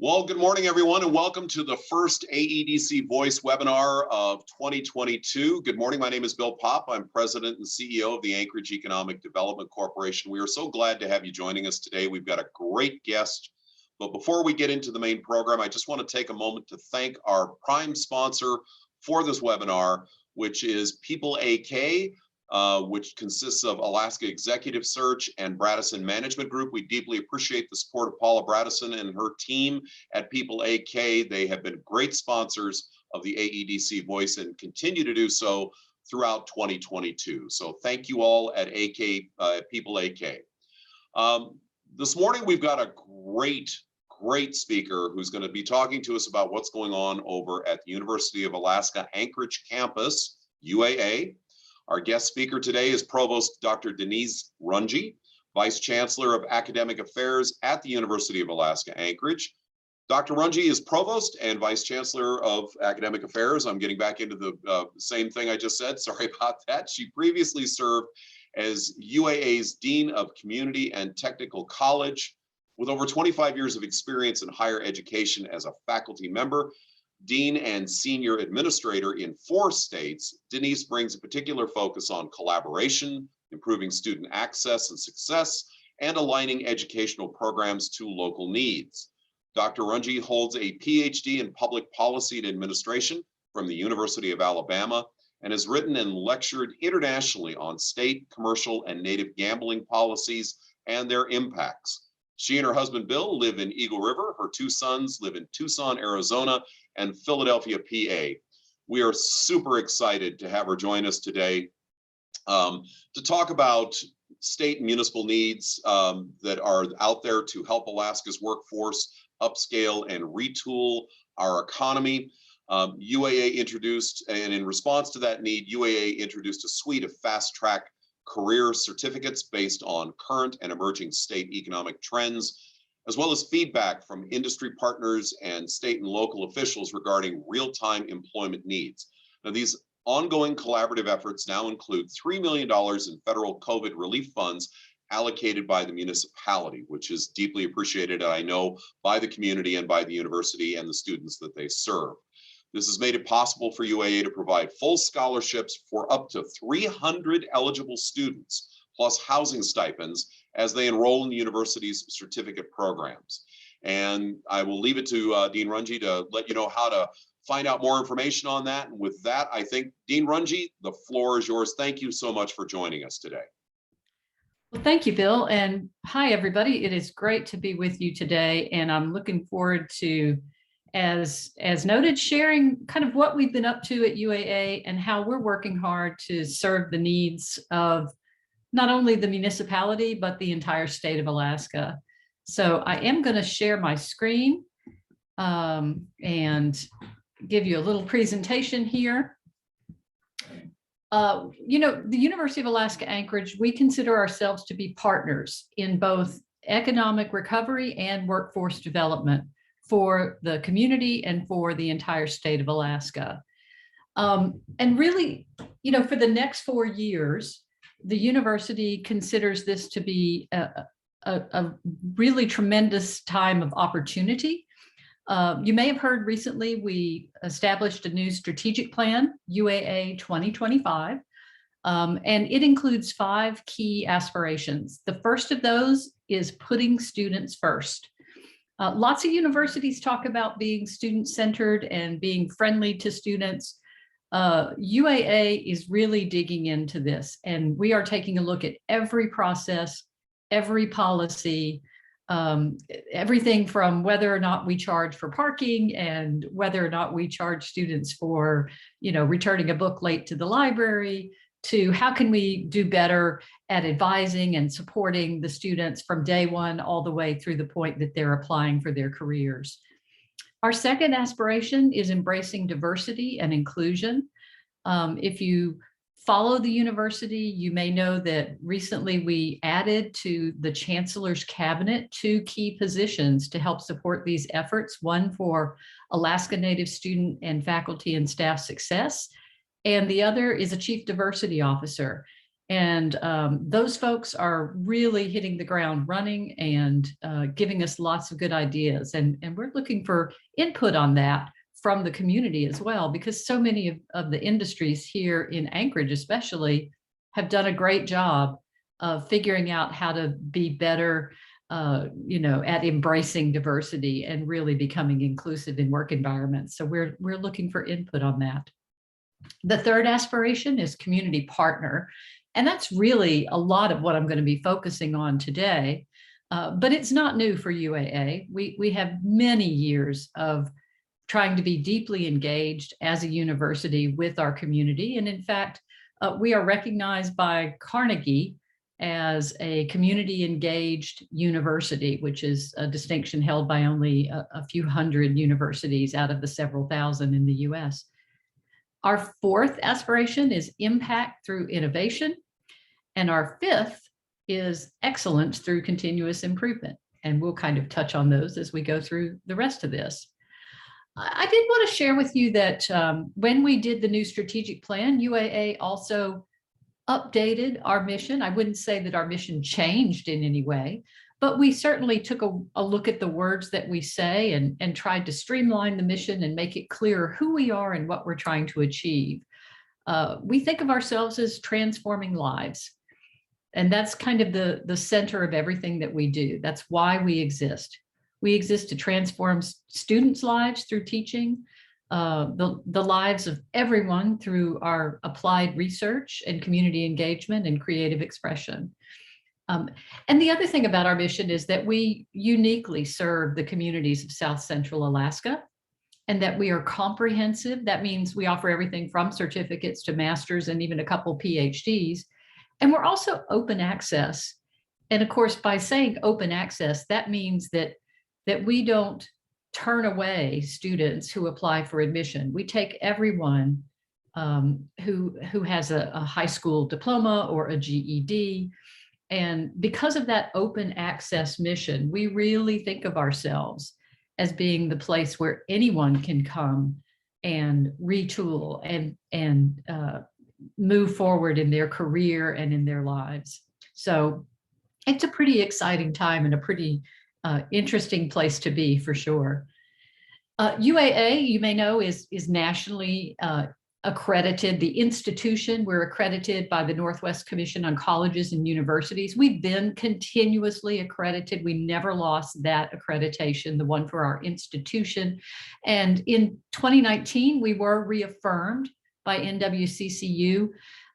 Well, good morning, everyone, and welcome to the first AEDC Voice webinar of 2022. Good morning. My name is Bill Popp. I'm President and CEO of the Anchorage Economic Development Corporation. We are so glad to have you joining us today. We've got a great guest. But before we get into the main program, I just want to take a moment to thank our prime sponsor for this webinar, which is People AK, which consists of Alaska Executive Search and Bradison Management Group. We deeply appreciate the support of Paula Bradison and her team at People AK. They have been great sponsors of the AEDC Voice and continue to do so throughout 2022. So thank you all at People AK. This morning, we've got a great speaker who's going to be talking to us about what's going on over at the University of Alaska Anchorage campus, UAA. Our guest speaker today is Provost Dr. Denise Runge, Vice Chancellor of Academic Affairs at the University of Alaska Anchorage. Dr. Runge is Provost and Vice Chancellor of Academic Affairs. I'm getting back into the same thing I just said. Sorry about that. She previously served as UAA's Dean of Community and Technical College. With over 25 years of experience in higher education as a faculty member, Dean and Senior Administrator in 4 states, Denise brings a particular focus on collaboration, improving student access and success, and aligning educational programs to local needs. Dr. Runge holds a Ph.D. in Public Policy and Administration from the University of Alabama and has written and lectured internationally on state, commercial, and native gambling policies and their impacts. She and her husband, Bill, live in Eagle River. Her 2 sons live in Tucson, Arizona, and Philadelphia, PA. We are super excited to have her join us today to talk about state and municipal needs that are out there to help Alaska's workforce upscale and retool our economy. UAA introduced, and in response to that need, UAA introduced a suite of fast-track career certificates based on current and emerging state economic trends, as well as feedback from industry partners and state and local officials regarding real-time employment needs. Now, these ongoing collaborative efforts now include $3 million in federal COVID relief funds allocated by the municipality, which is deeply appreciated, I know, by the community and by the university and the students that they serve. This has made it possible for UAA to provide full scholarships for up to 300 eligible students, plus housing stipends as they enroll in the university's certificate programs. And I will leave it to Dean Runge to let you know how to find out more information on that. And with that, I think, Dean Runge, the floor is yours. Thank you so much for joining us today. Well, thank you, Bill. And hi, everybody. It is great to be with you today. And I'm looking forward to, as noted, sharing kind of what we've been up to at UAA and how we're working hard to serve the needs of not only the municipality, but the entire state of Alaska. So I am going to share my screen and give you a little presentation here. You know, the University of Alaska Anchorage, we consider ourselves to be partners in both economic recovery and workforce development for the community and for the entire state of Alaska. And really, you know, for the next 4 years, the university considers this to be a really tremendous time of opportunity. You may have heard recently we established a new strategic plan, UAA 2025, and it includes 5 key aspirations. The first of those is putting students first. Lots of universities talk about being student-centered and being friendly to students. UAA is really digging into this, and we are taking a look at every process, every policy, everything from whether or not we charge for parking and whether or not we charge students for, you know, returning a book late to the library, to how can we do better at advising and supporting the students from day one all the way through the point that they're applying for their careers. Our second aspiration is embracing diversity and inclusion. If you follow the university, you may know that recently we added to the Chancellor's cabinet 2 key positions to help support these efforts, one for Alaska Native student and faculty and staff success, and the other is a Chief Diversity Officer. And those folks are really hitting the ground running and giving us lots of good ideas. And we're looking for input on that from the community as well, because so many of the industries here in Anchorage especially have done a great job of figuring out how to be better at embracing diversity and really becoming inclusive in work environments. So we're looking for input on that. The third aspiration is community partner. And that's really a lot of what I'm going to be focusing on today. But it's not new for UAA. We have many years of trying to be deeply engaged as a university with our community. And in fact, we are recognized by Carnegie as a community engaged university, which is a distinction held by only a few hundred universities out of the several thousand in the US. Our fourth aspiration is impact through innovation. And our fifth is excellence through continuous improvement. And we'll kind of touch on those as we go through the rest of this. I did want to share with you that when we did the new strategic plan, UAA also updated our mission. I wouldn't say that our mission changed in any way, but we certainly took a look at the words that we say and tried to streamline the mission and make it clearer who we are and what we're trying to achieve. We think of ourselves as transforming lives. And that's kind of the center of everything that we do. That's why we exist. We exist to transform students' lives through teaching, the lives of everyone through our applied research and community engagement and creative expression. And the other thing about our mission is that we uniquely serve the communities of Southcentral Alaska, and that we are comprehensive. That means we offer everything from certificates to masters and even a couple PhDs. And we're also open access. And of course, by saying open access, that means that we don't turn away students who apply for admission. We take everyone who has a high school diploma or a GED. And because of that open access mission, we really think of ourselves as being the place where anyone can come and retool and move forward in their career and in their lives. So it's a pretty exciting time and a pretty interesting place to be for sure. UAA, you may know, is nationally accredited. The institution, we're accredited by the Northwest Commission on Colleges and Universities. We've been continuously accredited. We never lost that accreditation, the one for our institution. And in 2019, we were reaffirmed by NWCCU.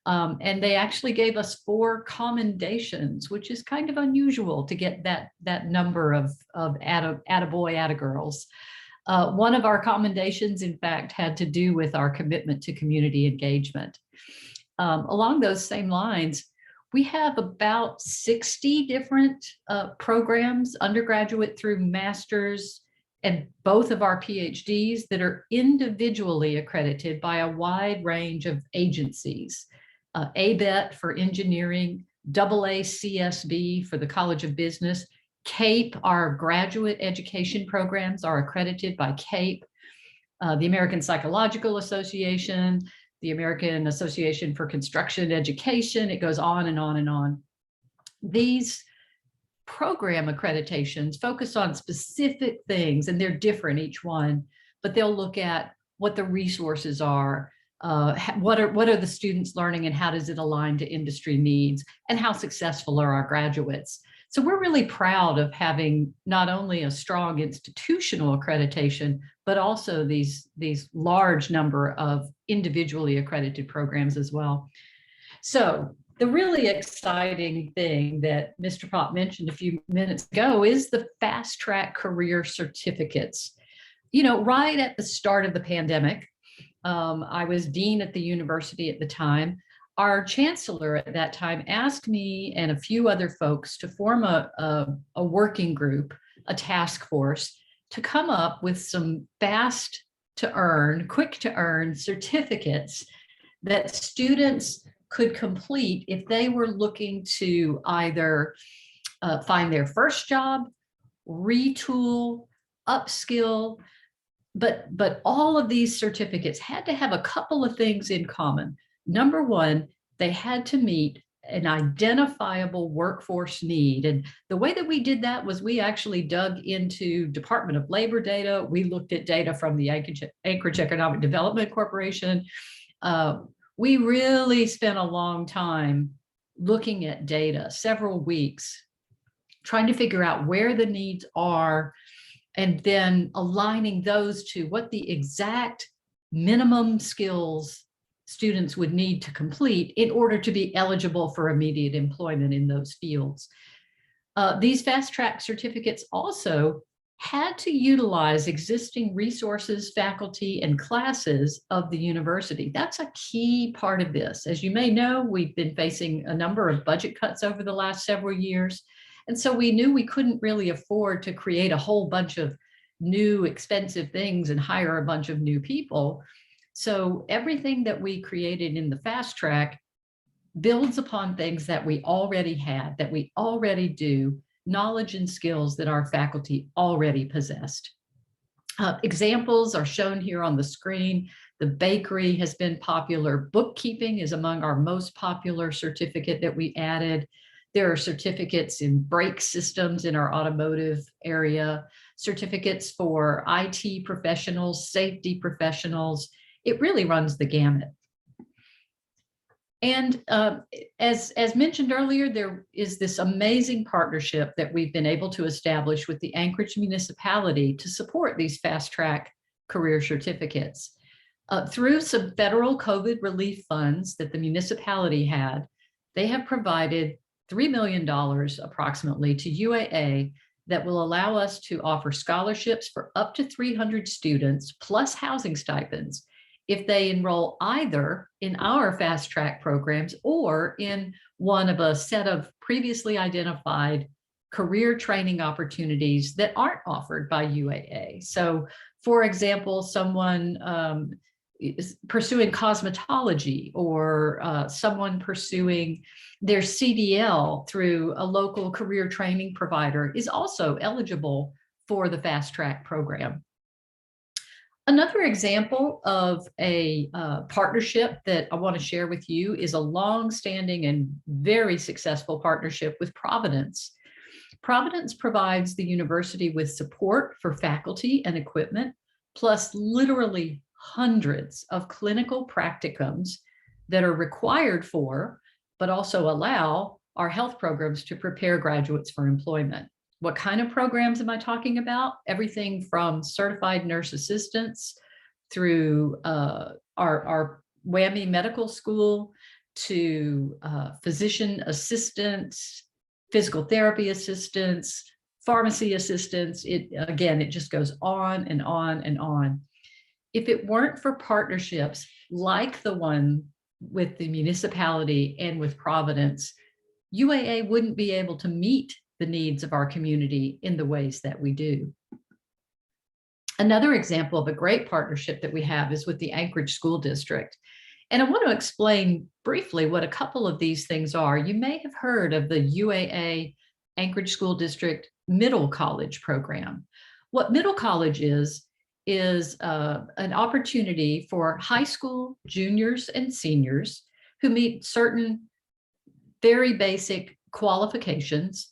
And they actually gave us 4 commendations, which is kind of unusual to get that number of attaboy, attagirls. One of our commendations, in fact, had to do with our commitment to community engagement. Along those same lines, we have about 60 different programs, undergraduate through masters, and both of our PhDs that are individually accredited by a wide range of agencies. ABET for engineering, AACSB for the College of Business, CAEP, our graduate education programs are accredited by CAEP, the American Psychological Association, the American Association for Construction Education. It goes on and on and on. These program accreditations focus on specific things, and they're different each one, but they'll look at what the resources are, what are the students learning and how does it align to industry needs, and how successful are our graduates. So we're really proud of having not only a strong institutional accreditation, but also these large number of individually accredited programs as well. So the really exciting thing that Mr. Pop mentioned a few minutes ago is the fast track career certificates. You know, right at the start of the pandemic, I was dean at the university at the time. Our chancellor at that time asked me and a few other folks to form a working group, a task force, to come up with some fast to earn, quick to earn certificates that students could complete if they were looking to either find their first job, retool, upskill, but all of these certificates had to have a couple of things in common. Number one, they had to meet an identifiable workforce need. And the way that we did that was we actually dug into Department of Labor data. We looked at data from the Anchorage Economic Development Corporation. We really spent a long time looking at data, several weeks, trying to figure out where the needs are, and then aligning those to what the exact minimum skills students would need to complete in order to be eligible for immediate employment in those fields. These fast track certificates also had to utilize existing resources, faculty, and classes of the university. That's a key part of this. As you may know, we've been facing a number of budget cuts over the last several years. And so we knew we couldn't really afford to create a whole bunch of new expensive things and hire a bunch of new people. So everything that we created in the fast track builds upon things that we already had, that we already do, knowledge and skills that our faculty already possessed. Examples are shown here on the screen. The bakery has been popular. Bookkeeping is among our most popular certificate that we added. There are certificates in brake systems in our automotive area, certificates for IT professionals, safety professionals. It really runs the gamut. And as mentioned earlier, there is this amazing partnership that we've been able to establish with the Anchorage municipality to support these fast track career certificates. Through some federal COVID relief funds that the municipality had, they have provided $3 million approximately to UAA that will allow us to offer scholarships for up to 300 students plus housing stipends if they enroll either in our fast track programs or in one of a set of previously identified career training opportunities that aren't offered by UAA. So for example, someone is pursuing cosmetology, or someone pursuing their CDL through a local career training provider is also eligible for the fast track program. Another example of a partnership that I want to share with you is a long-standing and very successful partnership with Providence. Providence provides the university with support for faculty and equipment, plus literally hundreds of clinical practicums that are required for, but also allow our health programs to prepare graduates for employment. What kind of programs am I talking about? Everything from certified nurse assistants through our WWAMI medical school to physician assistants, physical therapy assistants, pharmacy assistants. It just goes on and on and on. If it weren't for partnerships like the one with the municipality and with Providence, UAA wouldn't be able to meet the needs of our community in the ways that we do. Another example of a great partnership that we have is with the Anchorage School District. And I want to explain briefly what a couple of these things are. You may have heard of the UAA Anchorage School District Middle College program. What Middle College is an opportunity for high school juniors and seniors who meet certain very basic qualifications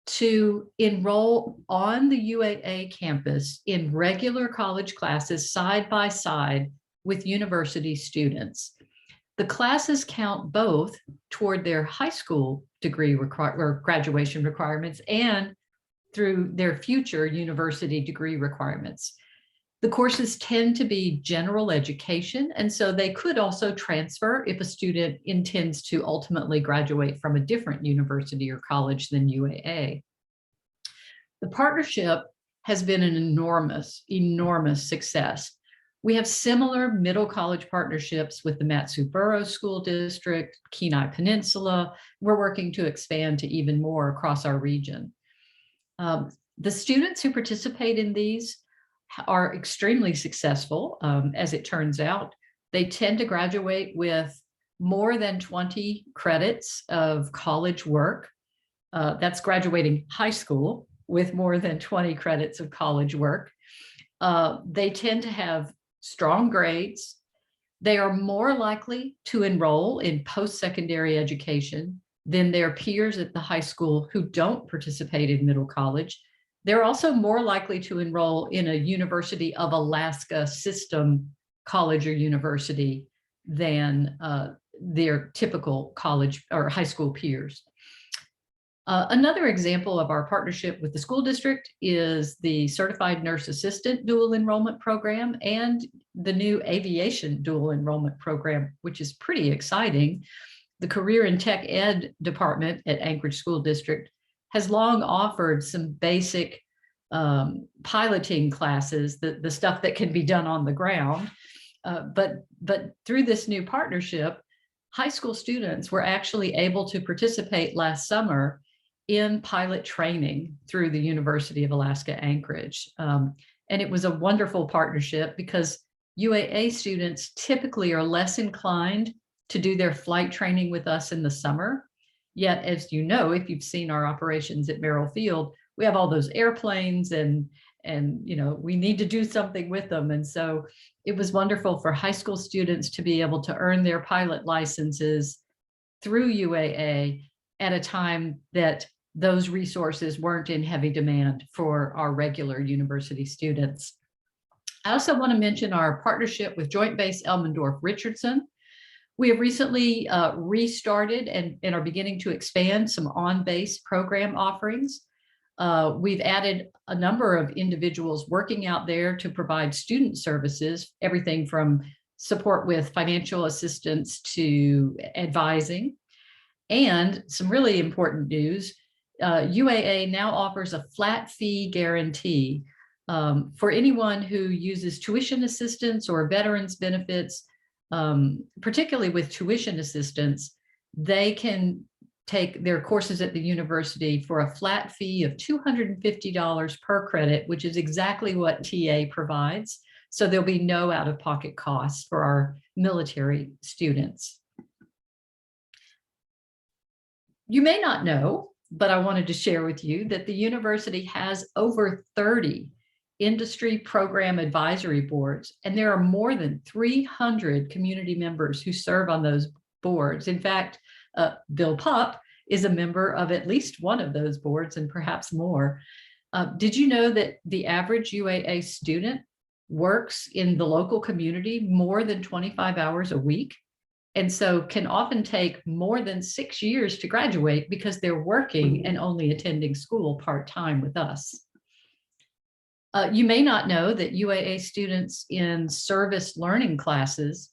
to enroll on the UAA campus in regular college classes side by side with university students. The classes count both toward their high school degree or graduation requirements and through their future university degree requirements. The courses tend to be general education, and so they could also transfer if a student intends to ultimately graduate from a different university or college than UAA. The partnership has been an enormous, enormous success. We have similar middle college partnerships with the Mat-Su-Borough School District, Kenai Peninsula. We're working to expand to even more across our region. The students who participate in these are extremely successful, as it turns out. They tend to graduate with more than 20 credits of college work. That's graduating high school with more than 20 credits of college work. They tend to have strong grades. They are more likely to enroll in post-secondary education than their peers at the high school who don't participate in middle college, they're also more likely to enroll in a University of Alaska system college or university than their typical college or high school peers. Another example of our partnership with the school district is the Certified Nurse Assistant Dual Enrollment Program and the new Aviation Dual Enrollment Program, which is pretty exciting. The Career and Tech Ed Department at Anchorage School District has long offered some basic piloting classes, the stuff that can be done on the ground. But through this new partnership, high school students were actually able to participate last summer in pilot training through the University of Alaska Anchorage. And it was a wonderful partnership because UAA students typically are less inclined to do their flight training with us in the summer. Yet, as you know, if you've seen our operations at Merrill Field, we have all those airplanes and we need to do something with them. And so it was wonderful for high school students to be able to earn their pilot licenses through UAA at a time that those resources weren't in heavy demand for our regular university students. I also want to mention our partnership with Joint Base Elmendorf-Richardson. We have recently restarted and are beginning to expand some on-base program offerings. We've added a number of individuals working out there to provide student services, everything from support with financial assistance to advising. And some really important news, UAA now offers a flat fee guarantee for anyone who uses tuition assistance or veterans benefits. Particularly with tuition assistance, they can take their courses at the university for a flat fee of $250 per credit, which is exactly what TA provides. So there'll be no out-of-pocket costs for our military students. You may not know, but I wanted to share with you that the university has over 30 industry program advisory boards, and there are more than 300 community members who serve on those boards. In fact, Bill Pup is a member of at least one of those boards and perhaps more. Did you know that the average UAA student works in the local community more than 25 hours a week? And so can often take more than 6 years to graduate because they're working and only attending school part-time with us. You may not know that UAA students in service learning classes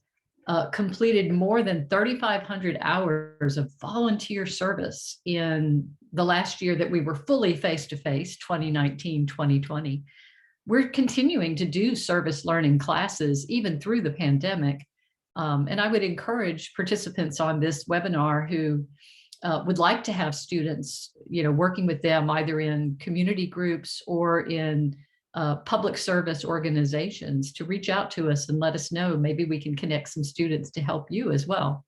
completed more than 3,500 hours of volunteer service in the last year that we were fully face-to-face, 2019-2020. We're continuing to do service learning classes even through the pandemic. And I would encourage participants on this webinar who would like to have students, working with them either in community groups or in public service organizations to reach out to us and let us know. Maybe we can connect some students to help you as well.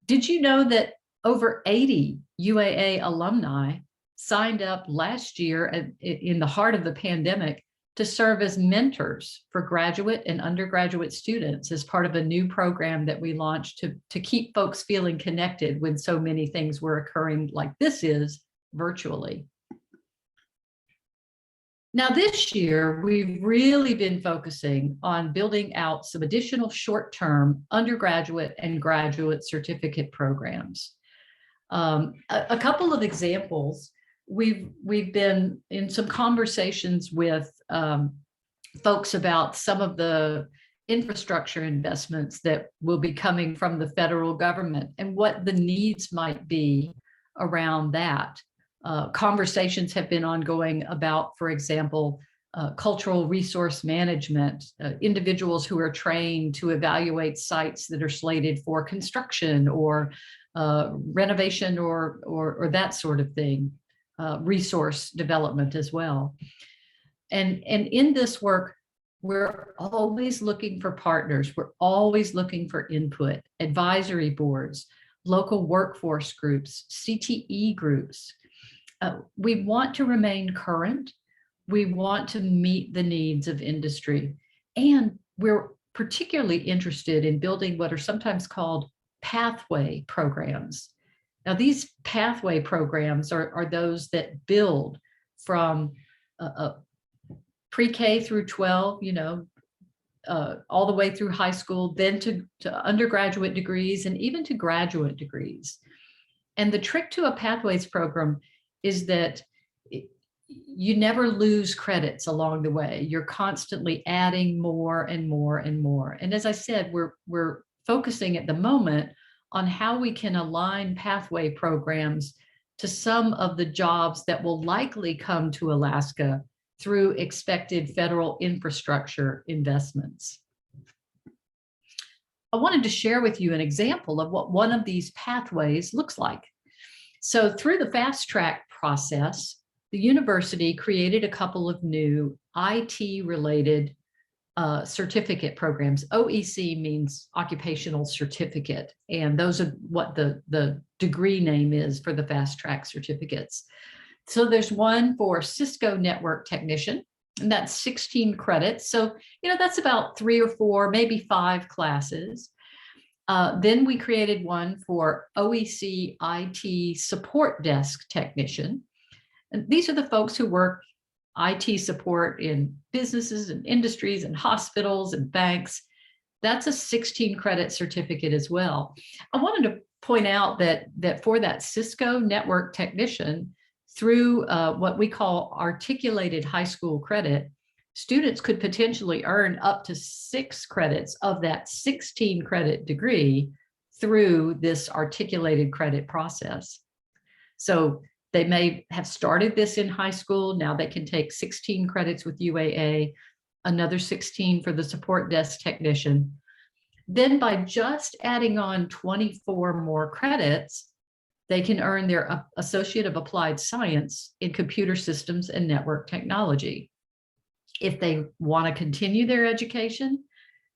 Did you know that over 80 UAA alumni signed up last year in the heart of the pandemic to serve as mentors for graduate and undergraduate students as part of a new program that we launched to keep folks feeling connected when so many things were occurring like this is virtually. Now this year, we've really been focusing on building out some additional short-term undergraduate and graduate certificate programs. A couple of examples, we've been in some conversations with folks about some of the infrastructure investments that will be coming from the federal government and what the needs might be around that. Conversations have been ongoing about, for example, cultural resource management, individuals who are trained to evaluate sites that are slated for construction or renovation or that sort of thing, resource development as well. And in this work, we're always looking for partners. We're always looking for input, advisory boards, local workforce groups, CTE groups. We want to remain current. We want to meet the needs of industry. And we're particularly interested in building what are sometimes called pathway programs. Now, these pathway programs are those that build from pre-K through 12, all the way through high school, then to undergraduate degrees and even to graduate degrees. And the trick to a pathways program is that you never lose credits along the way. You're constantly adding more and more and more. And as I said, we're focusing at the moment on how we can align pathway programs to some of the jobs that will likely come to Alaska through expected federal infrastructure investments. I wanted to share with you an example of what one of these pathways looks like. So through the fast track process, the university created a couple of new IT-related certificate programs. OEC means occupational certificate, and those are what the degree name is for the fast track certificates. So there's one for Cisco network technician, and that's 16 credits. So, that's about 3 or 4, maybe 5 classes. Then we created one for OEC IT support desk technician. And these are the folks who work IT support in businesses and industries and hospitals and banks. That's a 16 credit certificate as well. I wanted to point out that for that Cisco network technician, through what we call articulated high school credit, students could potentially earn up to 6 credits of that 16 credit degree through this articulated credit process. So they may have started this in high school. Now they can take 16 credits with UAA, another 16 for the support desk technician. Then by just adding on 24 more credits, they can earn their Associate of Applied Science in Computer Systems and Network Technology. If they want to continue their education,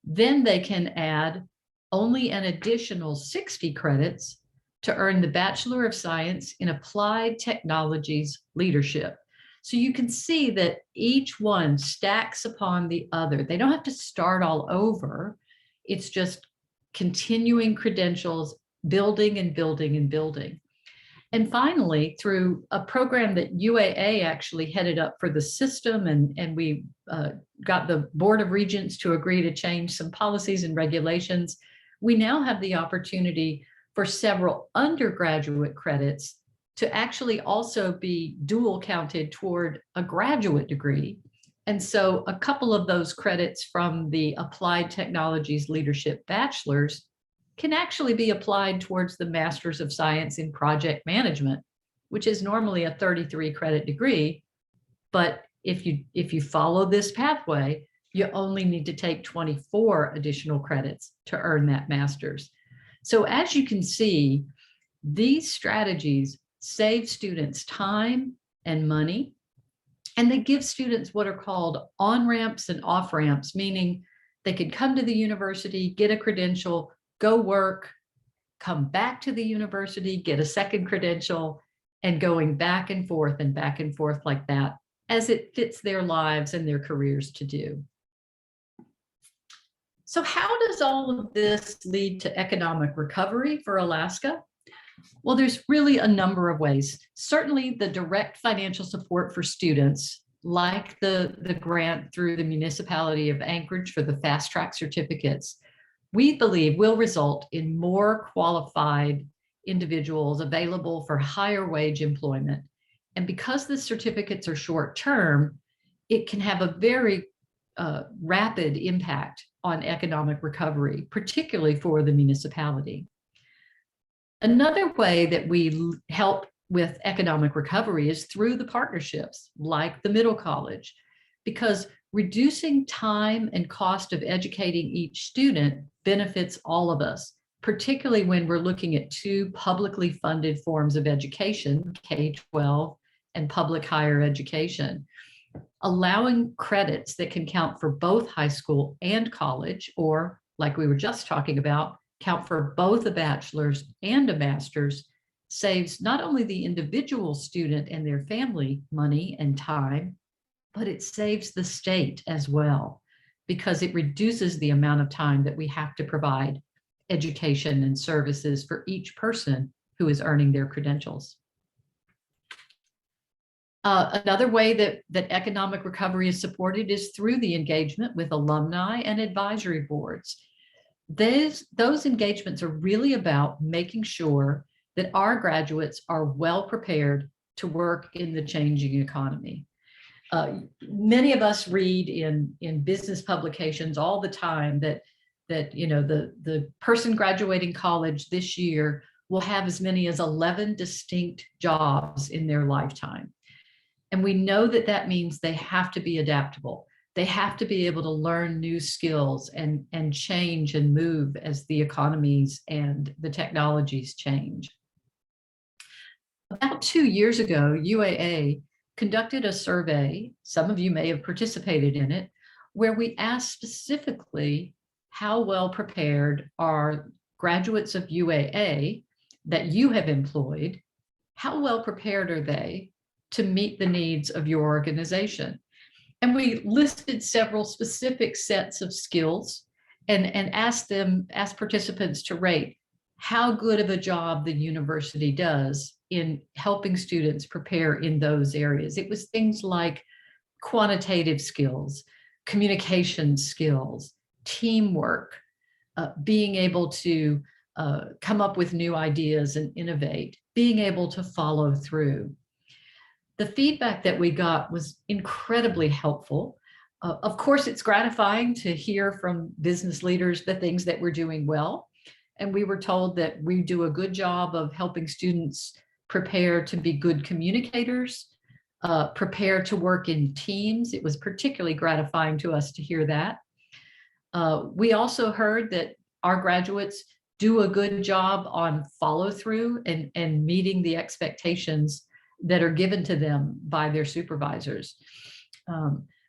then they can add only an additional 60 credits to earn the Bachelor of Science in Applied Technologies Leadership. So you can see that each one stacks upon the other. They don't have to start all over. It's just continuing credentials, building and building and building. And finally, through a program that UAA actually headed up for the system, and we got the Board of Regents to agree to change some policies and regulations, we now have the opportunity for several undergraduate credits to actually also be dual counted toward a graduate degree. And so a couple of those credits from the Applied Technologies Leadership Bachelor's can actually be applied towards the Master's of Science in Project Management, which is normally a 33 credit degree. But if you follow this pathway, you only need to take 24 additional credits to earn that master's. So as you can see, these strategies save students time and money, and they give students what are called on-ramps and off-ramps, meaning they could come to the university, get a credential, go work, come back to the university, get a second credential, and going back and forth like that as it fits their lives and their careers to do. So how does all of this lead to economic recovery for Alaska? Well, there's really a number of ways. Certainly the direct financial support for students, like the grant through the Municipality of Anchorage for the fast track certificates, we believe will result in more qualified individuals available for higher wage employment. And because the certificates are short term, it can have a very rapid impact on economic recovery, particularly for the municipality. Another way that we help with economic recovery is through the partnerships like the Middle College, because reducing time and cost of educating each student benefits all of us, particularly when we're looking at 2 publicly funded forms of education, K-12 and public higher education. Allowing credits that can count for both high school and college, or like we were just talking about, count for both a bachelor's and a master's, saves not only the individual student and their family money and time, but it saves the state as well, because it reduces the amount of time that we have to provide education and services for each person who is earning their credentials. Another way that economic recovery is supported is through the engagement with alumni and advisory boards. Those engagements are really about making sure that our graduates are well prepared to work in the changing economy. Many of us read in business publications all the time that the person graduating college this year will have as many as 11 distinct jobs in their lifetime. And we know that that means they have to be adaptable. They have to be able to learn new skills and change and move as the economies and the technologies change. About 2 years ago, UAA conducted a survey, some of you may have participated in it, where we asked specifically how well prepared are graduates of UAA that you have employed, how well prepared are they to meet the needs of your organization? And we listed several specific sets of skills and asked participants to rate how good of a job the university does in helping students prepare in those areas. It was things like quantitative skills, communication skills, teamwork, being able to come up with new ideas and innovate, being able to follow through. The feedback that we got was incredibly helpful. Of course, it's gratifying to hear from business leaders the things that we're doing well. And we were told that we do a good job of helping students prepare to be good communicators, prepare to work in teams. It was particularly gratifying to us to hear that. We also heard that our graduates do a good job on follow through and meeting the expectations that are given to them by their supervisors.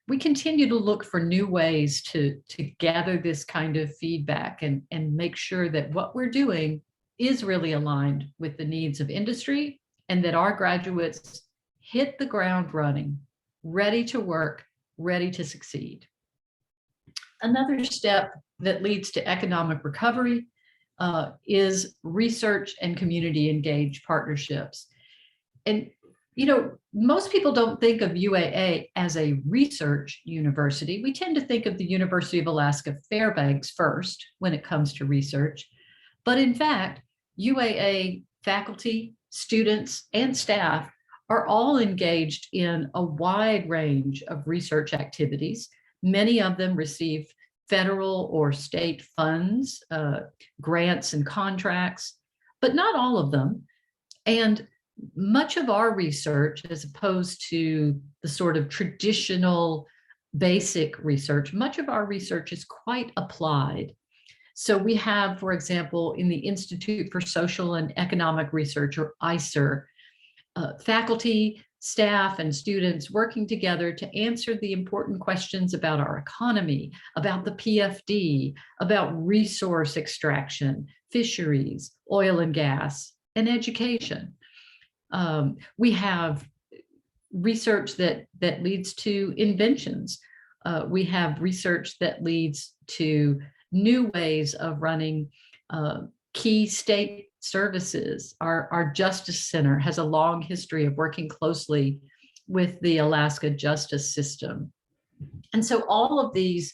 We continue to look for new ways to gather this kind of feedback and make sure that what we're doing is really aligned with the needs of industry and that our graduates hit the ground running, ready to work, ready to succeed. Another step that leads to economic recovery is research and community engaged partnerships. And most people don't think of UAA as a research university. We tend to think of the University of Alaska Fairbanks first when it comes to research. But in fact, UAA faculty, students, and staff are all engaged in a wide range of research activities. Many of them receive federal or state funds, grants and contracts, but not all of them. And much of our research, as opposed to the sort of traditional basic research, much of our research is quite applied. So we have, for example, in the Institute for Social and Economic Research, or ICER, faculty, staff, and students working together to answer the important questions about our economy, about the Ph.D, about resource extraction, fisheries, oil and gas, and education. We have research that leads to inventions. We have research that leads to new ways of running key state services. Our Justice Center has a long history of working closely with the Alaska justice system. And so all of these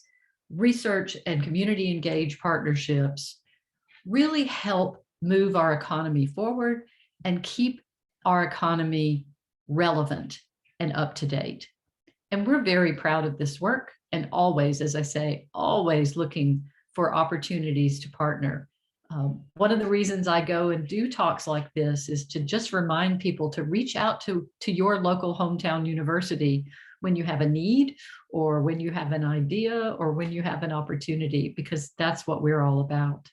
research and community engaged partnerships really help move our economy forward and keep our economy relevant and up to date. And we're very proud of this work and always, as I say, always looking for opportunities to partner. One of the reasons I go and do talks like this is to just remind people to reach out to your local hometown university when you have a need, or when you have an idea, or when you have an opportunity, because that's what we're all about.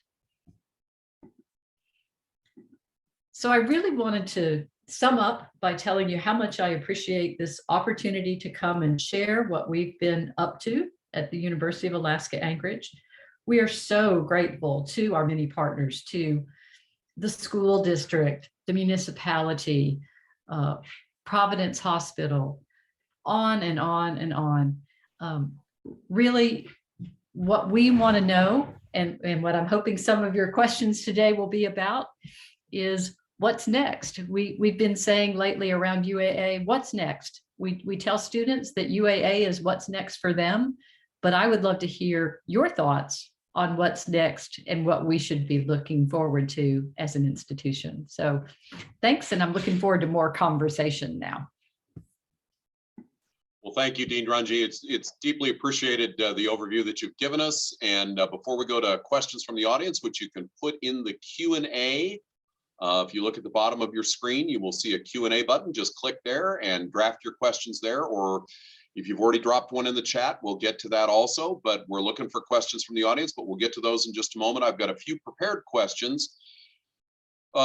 So I really wanted to sum up by telling you how much I appreciate this opportunity to come and share what we've been up to at the University of Alaska Anchorage. We are so grateful to our many partners, to the school district, the municipality, Providence Hospital, on and on and on. Really, what we want to know, and what I'm hoping some of your questions today will be about, is what's next? We've been saying lately around UAA, what's next? We tell students that UAA is what's next for them, but I would love to hear your thoughts on what's next and what we should be looking forward to as an institution. So thanks, and I'm looking forward to more conversation now. Well, thank you, Dean Runge. It's deeply appreciated, the overview that you've given us. And before we go to questions from the audience, which you can put in the Q&A, if you look at the bottom of your screen, you will see a Q&A button. Just click there and draft your questions there. Or if you've already dropped one in the chat, we'll get to that also. But we're looking for questions from the audience, but we'll get to those in just a moment. I've got a few prepared questions.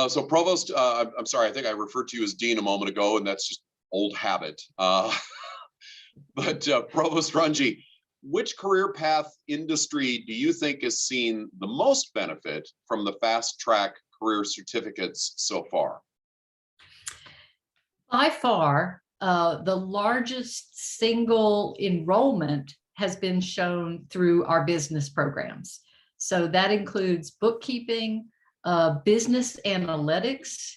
So Provost, I'm sorry, I think I referred to you as Dean a moment ago, and that's just old habit. But Provost Runge, which career path industry do you think has seen the most benefit from the fast track career certificates so far? By far, the largest single enrollment has been shown through our business programs. So that includes bookkeeping, business analytics,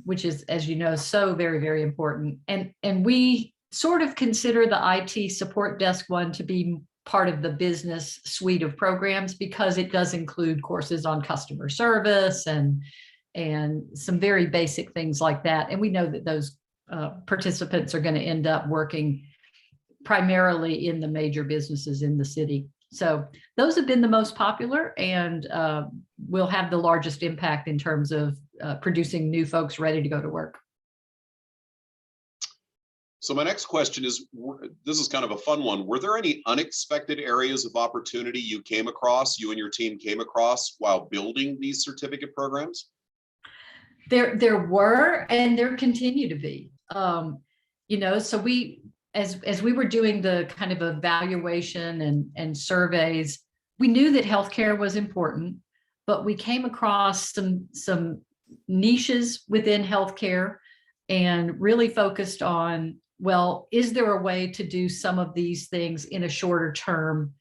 which is, as you know, so very, very important. And we sort of consider the IT support desk one to be part of the business suite of programs, because it does include courses on customer service and some very basic things like that. And we know that those participants are going to end up working primarily in the major businesses in the city. So those have been the most popular, and will have the largest impact in terms of producing new folks ready to go to work. So my next question is, this is kind of a fun one. Were there any unexpected areas of opportunity you and your team came across while building these certificate programs? There were, and there continue to be. You know, so we, as we were doing the kind of evaluation and surveys, we knew that healthcare was important, but we came across some niches within healthcare and really focused on, well, is there a way to do some of these things in a shorter term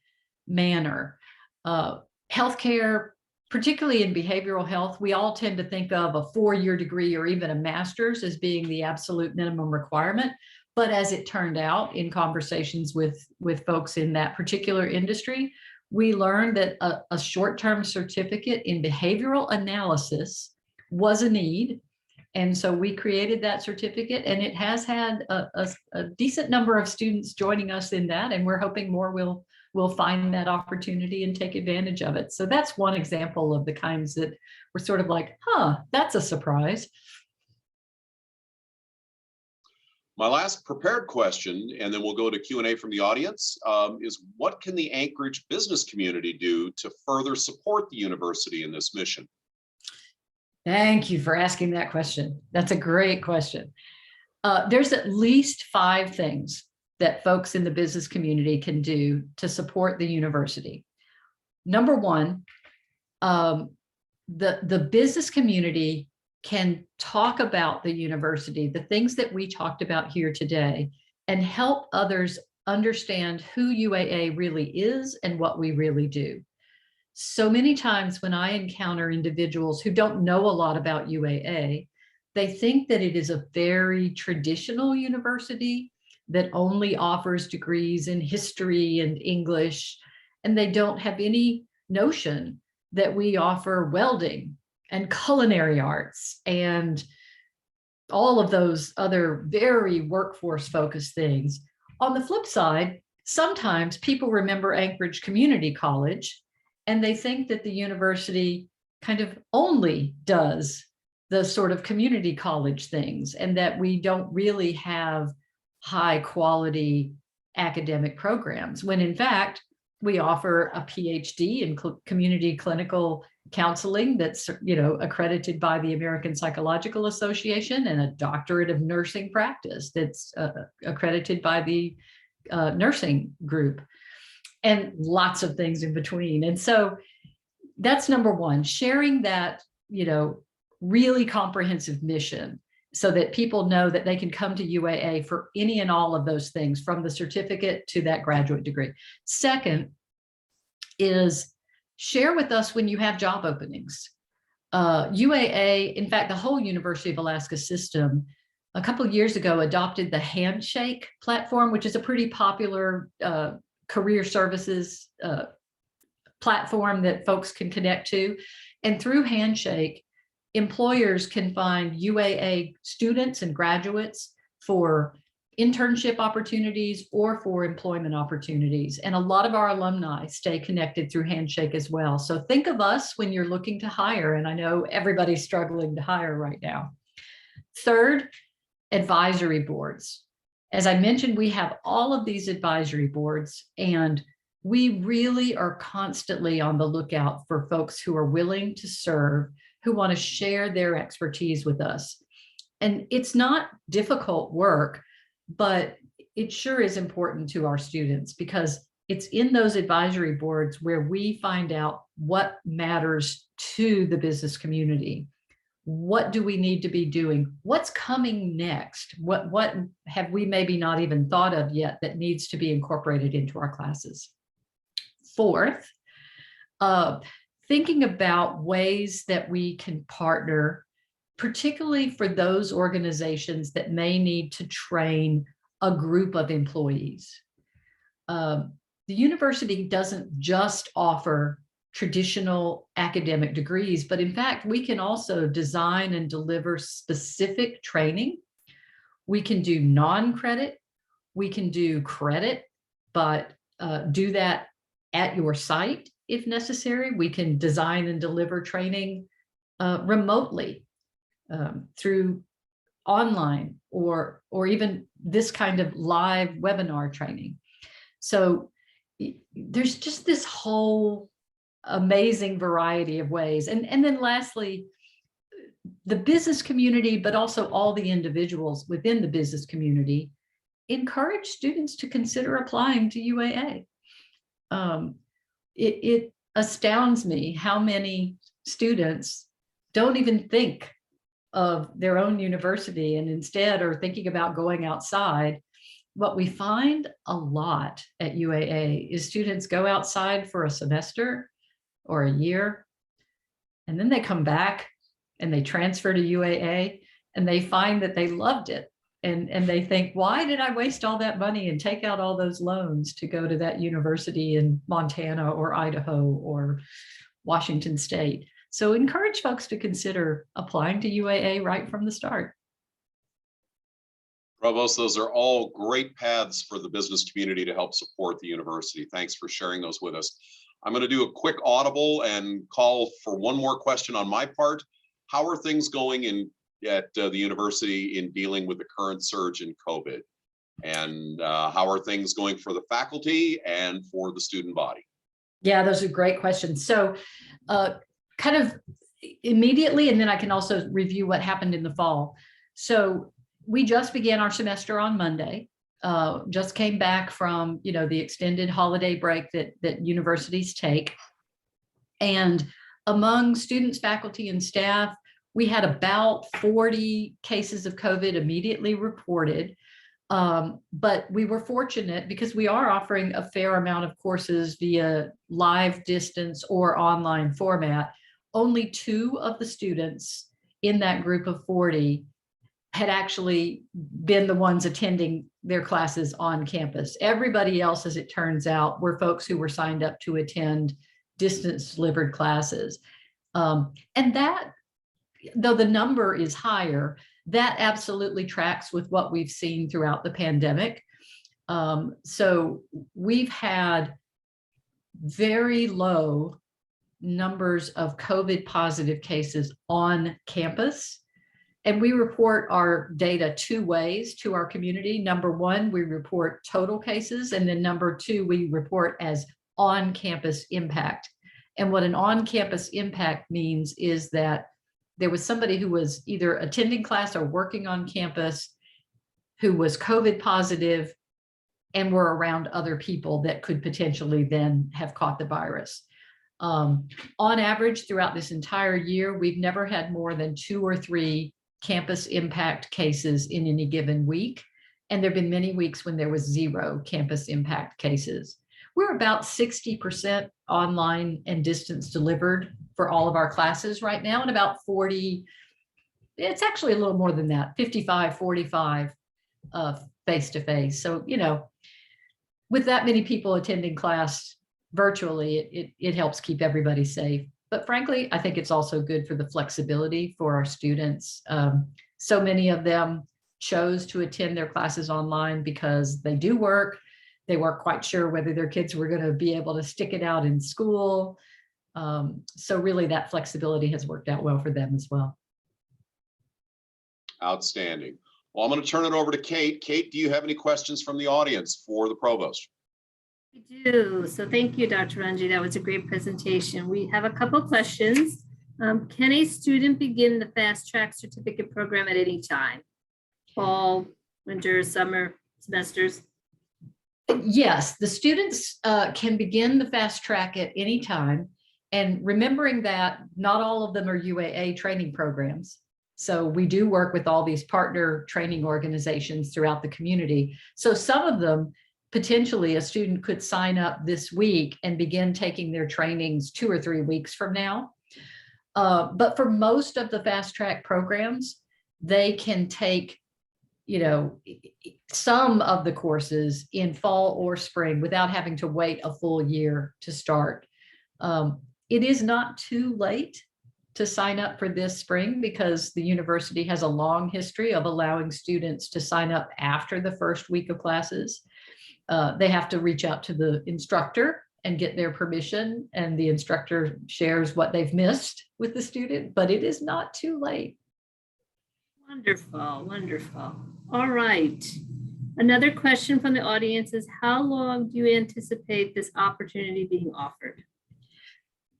manner? Healthcare, particularly in behavioral health, we all tend to think of a 4-year degree or even a master's as being the absolute minimum requirement. But as it turned out in conversations with folks in that particular industry, we learned that a short-term certificate in behavioral analysis was a need. And so we created that certificate, and it has had a decent number of students joining us in that, and we're hoping more will find that opportunity and take advantage of it. So that's one example of the kinds that we're sort of like, that's a surprise. My last prepared question, and then we'll go to Q&A from the audience, is what can the Anchorage business community do to further support the university in this mission? Thank you for asking that question. That's a great question. There's at least 5 things that folks in the business community can do to support the university. Number one, the business community can talk about the university, the things that we talked about here today, and help others understand who UAA really is and what we really do. So many times when I encounter individuals who don't know a lot about UAA, they think that it is a very traditional university that only offers degrees in history and English, and they don't have any notion that we offer welding and culinary arts and all of those other very workforce-focused things. On the flip side, sometimes people remember Anchorage Community College, and they think that the university kind of only does the sort of community college things, and that we don't really have high quality academic programs, when in fact, we offer a Ph.D. in community clinical counseling that's, you know, accredited by the American Psychological Association, and a doctorate of nursing practice that's accredited by the nursing group, and lots of things in between. And so that's number one, sharing that, you know, really comprehensive mission so that people know that they can come to UAA for any and all of those things, from the certificate to that graduate degree. Second is share with us when you have job openings. UAA, in fact, the whole University of Alaska system, a couple of years ago adopted the Handshake platform, which is a pretty popular career services platform that folks can connect to. And through Handshake, employers can find UAA students and graduates for internship opportunities or for employment opportunities. And a lot of our alumni stay connected through Handshake as well. So think of us when you're looking to hire. And I know everybody's struggling to hire right now. Third, advisory boards. As I mentioned, we have all of these advisory boards, and we really are constantly on the lookout for folks who are willing to serve, who want to share their expertise with us. And it's not difficult work, but it sure is important to our students, because it's in those advisory boards where we find out what matters to the business community. What do we need to be doing? What's coming next? What have we maybe not even thought of yet that needs to be incorporated into our classes? Fourth, thinking about ways that we can partner, particularly for those organizations that may need to train a group of employees. The university doesn't just offer traditional academic degrees, but in fact, we can also design and deliver specific training. We can do non-credit, we can do credit, but do that at your site if necessary. We can design and deliver training remotely through online or even this kind of live webinar training. So there's just this whole amazing variety of ways. And then lastly, the business community, but also all the individuals within the business community, encourage students to consider applying to UAA. It astounds me how many students don't even think of their own university and instead are thinking about going outside. What we find a lot at UAA is students go outside for a semester or a year, and then they come back and they transfer to UAA and they find that they loved it. And they think, why did I waste all that money and take out all those loans to go to that university in Montana or Idaho or Washington State? So encourage folks to consider applying to UAA right from the start. Provost, those are all great paths for the business community to help support the university. Thanks for sharing those with us. I'm going to do a quick audible and call for one more question on my part. How are things going at the university in dealing with the current surge in COVID? And how are things going for the faculty and for the student body? Yeah, those are great questions. So kind of immediately, and then I can also review what happened in the fall. So we just began our semester on Monday, just came back from, the extended holiday break that universities take. And among students, faculty, and staff, we had about 40 cases of COVID immediately reported. But we were fortunate because we are offering a fair amount of courses via live, distance, or online format. Only 2 of the students in that group of 40 had actually been the ones attending their classes on campus. Everybody else, as it turns out, were folks who were signed up to attend distance delivered classes. And that, though the number is higher, that absolutely tracks with what we've seen throughout the pandemic. So we've had very low numbers of COVID positive cases on campus. And we report our data 2 ways to our community. Number 1, we report total cases. And then number 2, we report as on-campus impact. And what an on-campus impact means is that there was somebody who was either attending class or working on campus who was COVID positive and were around other people that could potentially then have caught the virus. On average, throughout this entire year, we've never had more than 2 or 3 campus impact cases in any given week. And there have been many weeks when there was 0 campus impact cases. We're about 60% online and distance delivered for for all of our classes right now, and about 40, it's actually a little more than that, 55, 45 face-to-face. So, you know, with that many people attending class virtually, it helps keep everybody safe. But frankly, I think it's also good for the flexibility for our students. So many of them chose to attend their classes online because they do work. They weren't quite sure whether their kids were going to be able to stick it out in school. So really that flexibility has worked out well for them as well. Outstanding. Well, I'm going to turn it over to Kate. Kate, do you have any questions from the audience for the provost? I do. So thank you, Dr. Runge. That was a great presentation. We have a couple questions. Can a student begin the fast track certificate program at any time? Fall, winter, summer, semesters? Yes, the students can begin the fast track at any time. And remembering that not all of them are UAA training programs. So we do work with all these partner training organizations throughout the community. So some of them, potentially a student could sign up this week and begin taking their trainings 2 or 3 weeks from now. But for most of the fast track programs, they can take, you know, some of the courses in fall or spring without having to wait a full year to start. It is not too late to sign up for this spring because the university has a long history of allowing students to sign up after the first week of classes. They have to reach out to the instructor and get their permission, and the instructor shares what they've missed with the student, but it is not too late. Wonderful, wonderful. All right. Another question from the audience is, how long do you anticipate this opportunity being offered?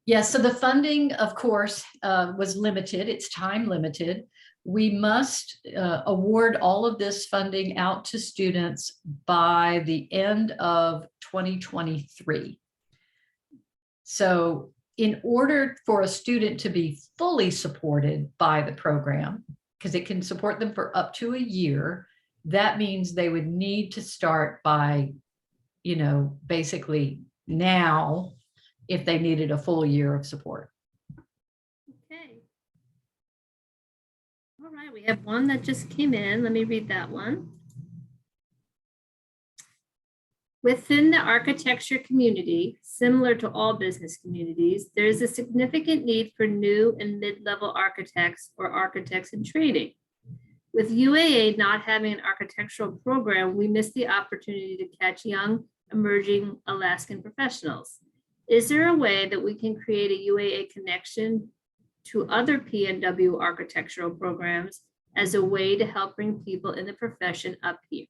Yes, so the funding, of course, was limited. It's time limited. We must award all of this funding out to students by the end of 2023. So in order for a student to be fully supported by the program, because it can support them for up to a year, that means they would need to start by, you know, basically now, if they needed a full year of support. Okay. All right, we have one that just came in. Let me read that one. Within the architecture community, similar to all business communities, there is a significant need for new and mid-level architects or architects in training. With UAA not having an architectural program, we miss the opportunity to catch young, emerging Alaskan professionals. Is there a way that we can create a UAA connection to other PNW architectural programs as a way to help bring people in the profession up here?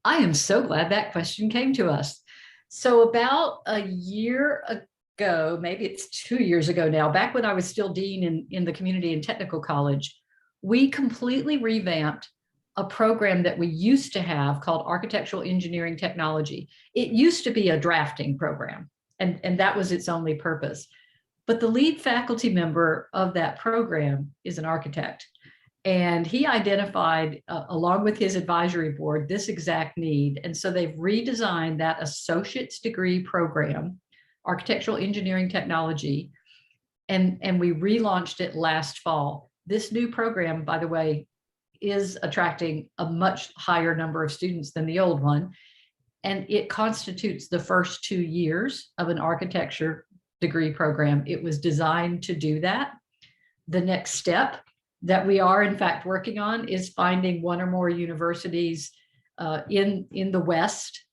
I am so glad that question came to us. So about a year ago, maybe it's 2 years ago now, back when I was still dean in the community and technical college, we completely revamped a program that we used to have called Architectural Engineering Technology. It used to be a drafting program, and that was its only purpose. But the lead faculty member of that program is an architect. And he identified, along with his advisory board, this exact need. And so they've redesigned that associate's degree program, Architectural Engineering Technology, and we relaunched it last fall. This new program, by the way, is attracting a much higher number of students than the old one. And it constitutes the first 2 years of an architecture degree program. It was designed to do that. The next step that we are in fact working on is finding one or more universities in the West,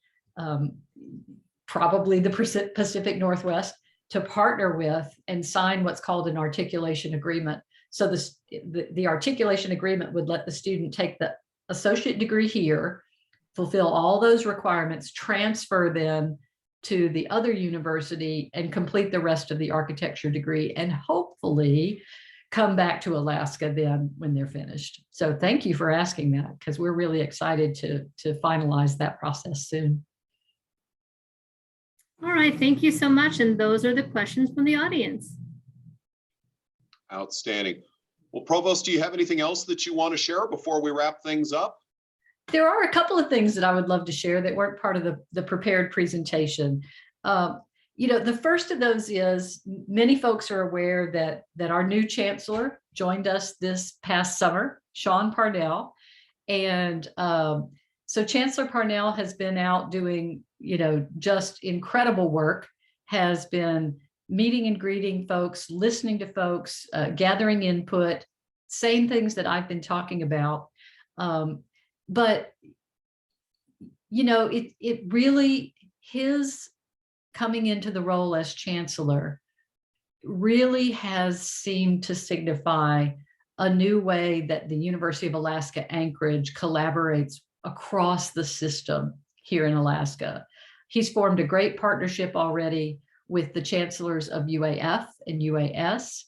probably the Pacific Northwest, to partner with and sign what's called an articulation agreement. So the articulation agreement would let the student take the associate degree here, fulfill all those requirements, transfer then to the other university and complete the rest of the architecture degree, and hopefully come back to Alaska then when they're finished. So thank you for asking that, because we're really excited to finalize that process soon. All right, thank you so much. And those are the questions from the audience. Outstanding. Well, Provost, do you have anything else that you want to share before we wrap things up? There are a couple of things that I would love to share that weren't part of the prepared presentation. The first of those is many folks are aware that our new chancellor joined us this past summer, Sean Parnell. And so Chancellor Parnell has been out doing, just incredible work, has been meeting and greeting folks, listening to folks, gathering input, same things that I've been talking about. But, it really, his coming into the role as chancellor really has seemed to signify a new way that the University of Alaska Anchorage collaborates across the system here in Alaska. He's formed a great partnership already with the chancellors of UAF and UAS.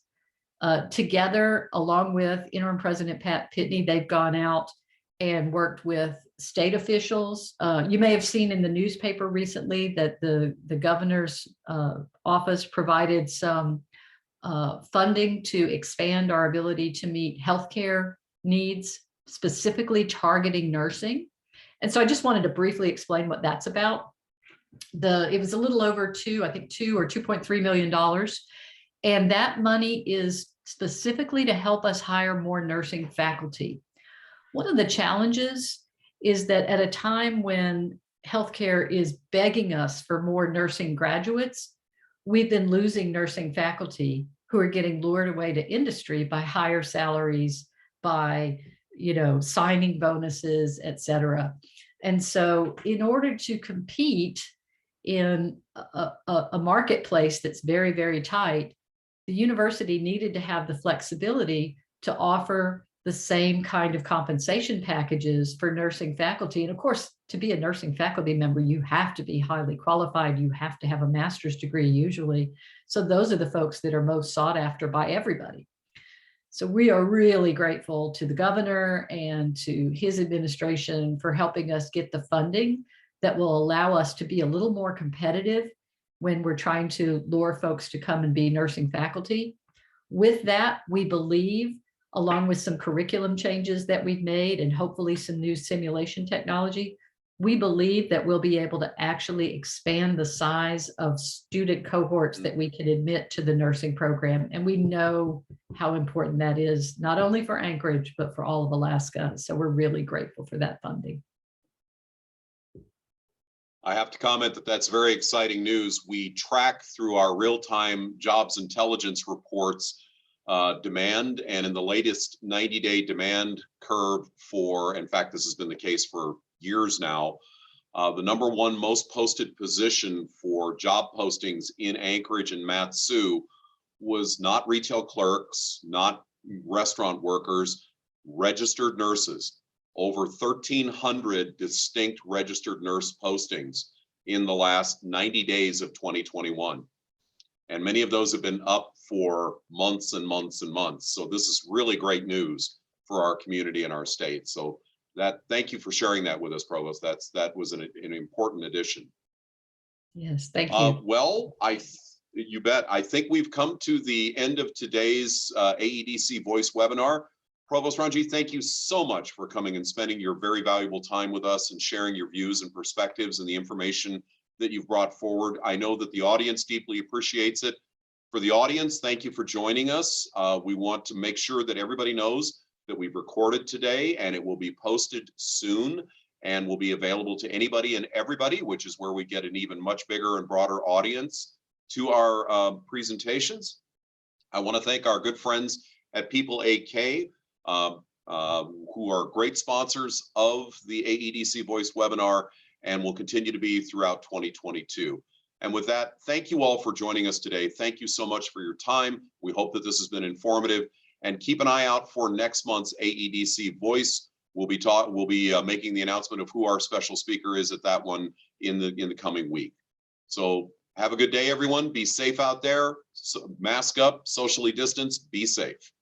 Together, along with Interim President Pat Pitney, they've gone out and worked with state officials. You may have seen in the newspaper recently that the governor's office provided some funding to expand our ability to meet healthcare needs, specifically targeting nursing. And so I just wanted to briefly explain what that's about. It was a little over $2 or $2.3 million. And that money is specifically to help us hire more nursing faculty. One of the challenges is that at a time when healthcare is begging us for more nursing graduates, we've been losing nursing faculty who are getting lured away to industry by higher salaries, by signing bonuses, et cetera. And so in order to compete in a marketplace that's very, very tight, the university needed to have the flexibility to offer the same kind of compensation packages for nursing faculty. And of course, to be a nursing faculty member, you have to be highly qualified. You have to have a master's degree usually. So those are the folks that are most sought after by everybody. So we are really grateful to the governor and to his administration for helping us get the funding that will allow us to be a little more competitive when we're trying to lure folks to come and be nursing faculty. With that, we believe, along with some curriculum changes that we've made and hopefully some new simulation technology, we believe that we'll be able to actually expand the size of student cohorts that we can admit to the nursing program. And we know how important that is, not only for Anchorage, but for all of Alaska. So we're really grateful for that funding. I have to comment that that's very exciting news. We track through our real-time jobs intelligence reports demand, and in the latest 90-day demand curve for, in fact, this has been the case for years now, the #1 most posted position for job postings in Anchorage and Mat-Su was not retail clerks, not restaurant workers, registered nurses. Over 1,300 distinct registered nurse postings in the last 90 days of 2021. And many of those have been up for months and months and months. So this is really great news for our community and our state. So thank you for sharing that with us, Provost. That was an important addition. Yes, thank you. Well, you bet. I think we've come to the end of today's AEDC Voice webinar. Provost Runge, thank you so much for coming and spending your very valuable time with us and sharing your views and perspectives and the information that you've brought forward. I know that the audience deeply appreciates it. For the audience, thank you for joining us. We want to make sure that everybody knows that we've recorded today and it will be posted soon and will be available to anybody and everybody, which is where we get an even much bigger and broader audience to our presentations. I want to thank our good friends at People AK, who are great sponsors of the AEDC Voice webinar and will continue to be throughout 2022. And with that, thank you all for joining us today. Thank you so much for your time. We hope that this has been informative, and keep an eye out for next month's AEDC Voice. We'll be making the announcement of who our special speaker is at that one in the coming week. So have a good day, everyone. Be safe out there. Mask up, socially distance, be safe.